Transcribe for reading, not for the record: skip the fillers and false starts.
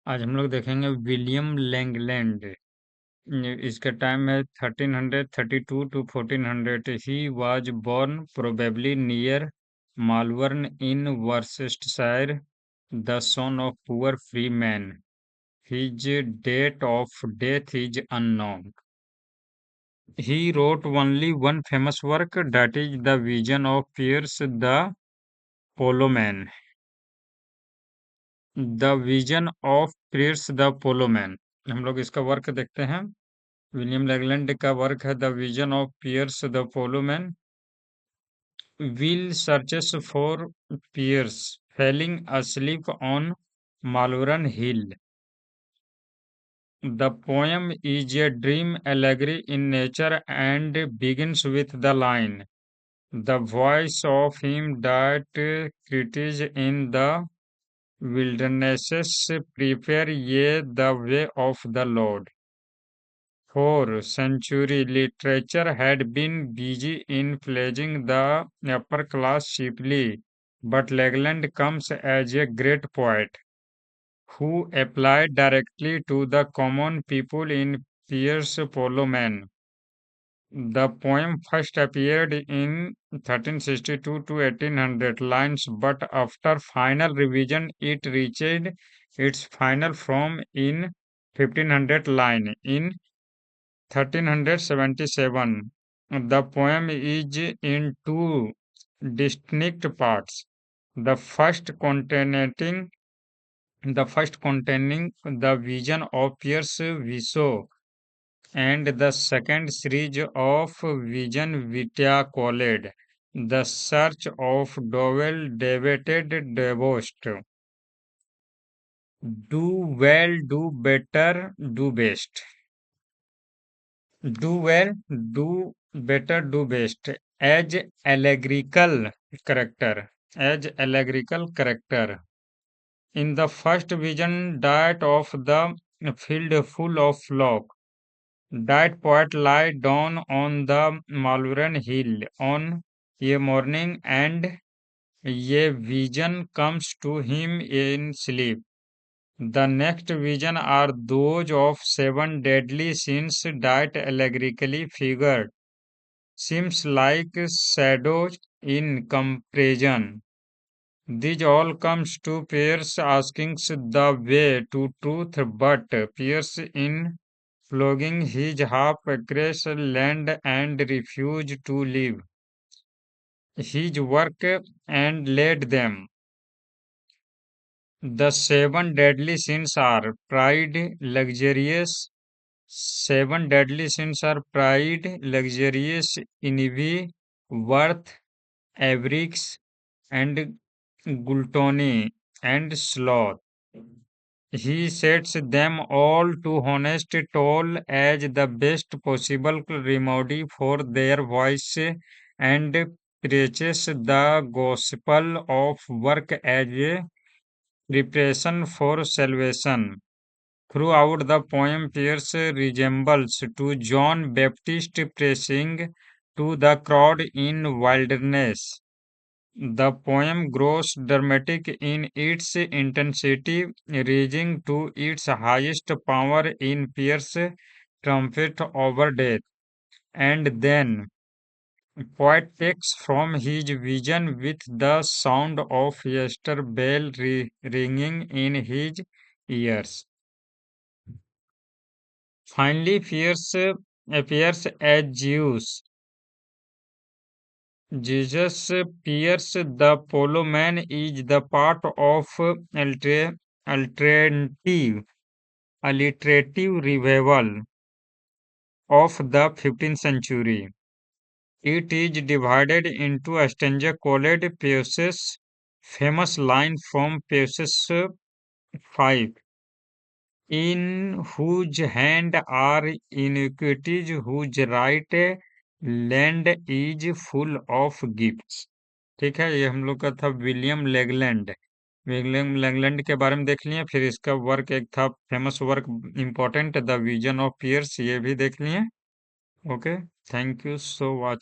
आज हम लोग देखेंगे विलियम लैंगलैंड। इसका टाइम है 1332 to 1400। He was born probably near Malvern in Worcestershire, the son of poor free man. His date of death is unknown. He wrote only one famous work, that is the Vision of Pierce the Polo Man. The vision of Piers the Plowman. हम लोग इसका work देखते हैं। William लैगलैंड का work है the vision of Piers the Plowman. Will searches for Piers falling asleep on Malvern Hill. The poem is a dream allegory in nature and begins with the line, "The voice of him that cried in the wildernesses, prepare ye the way of the Lord." For centuries, literature had been busy in pledging the upper class cheaply, but Legland comes as a great poet who applied directly to the common people in Pierce Polo Man. The poem first appeared in 1362 to 1800 lines, but after final revision it reached its final form in 1500 line. In 1377, the poem is in two distinct parts. The first containing the vision of Pierce Viso, and the second series of Vision Vitia called The Search of Dowell David Debost. Do well, do better, do best. Do well, do better, do best. As allegorical character. As allegorical character. In the first vision, that of the field full of flock, that poet lie down on the Malvern Hill on a morning, and a vision comes to him in sleep. The next vision are those of seven deadly sins that allegorically figured. Seems like shadows in comparison. These all comes to Pierce asking the way to truth, but Pierce in flogging his half acres land and refused to leave his work and led them. The seven deadly sins are pride, luxurious. Seven deadly sins are pride, luxurious, envy, worth, avarice, and gluttony, and sloth. He sets them all to honest toll as the best possible remedy for their voice, and preaches the gospel of work as a preparation for salvation. Throughout the poem, Pierce resembles to John Baptist preaching to the crowd in wilderness. The poem grows dramatic in its intensity, reaching to its highest power in Pierce's triumph over death, and then poet takes from his vision with the sound of yester bell ringing in his ears. Finally, Pierce appears as Zeus. Jesus Pierce the Polo Man is the part of alternative alliterative revival of the 15th century. It is divided into a stanza called Pierce's famous line from Pierce's 5, in whose hand are iniquities, whose right land is full of gifts. ठीक है, ये हम लोग का था William लेगलैंड। William लेगलैंड के बारे में देख लिए, फिर इसका वर्क एक था famous work important, the vision of Piers, ये भी देख लिए। Okay, thank you so much.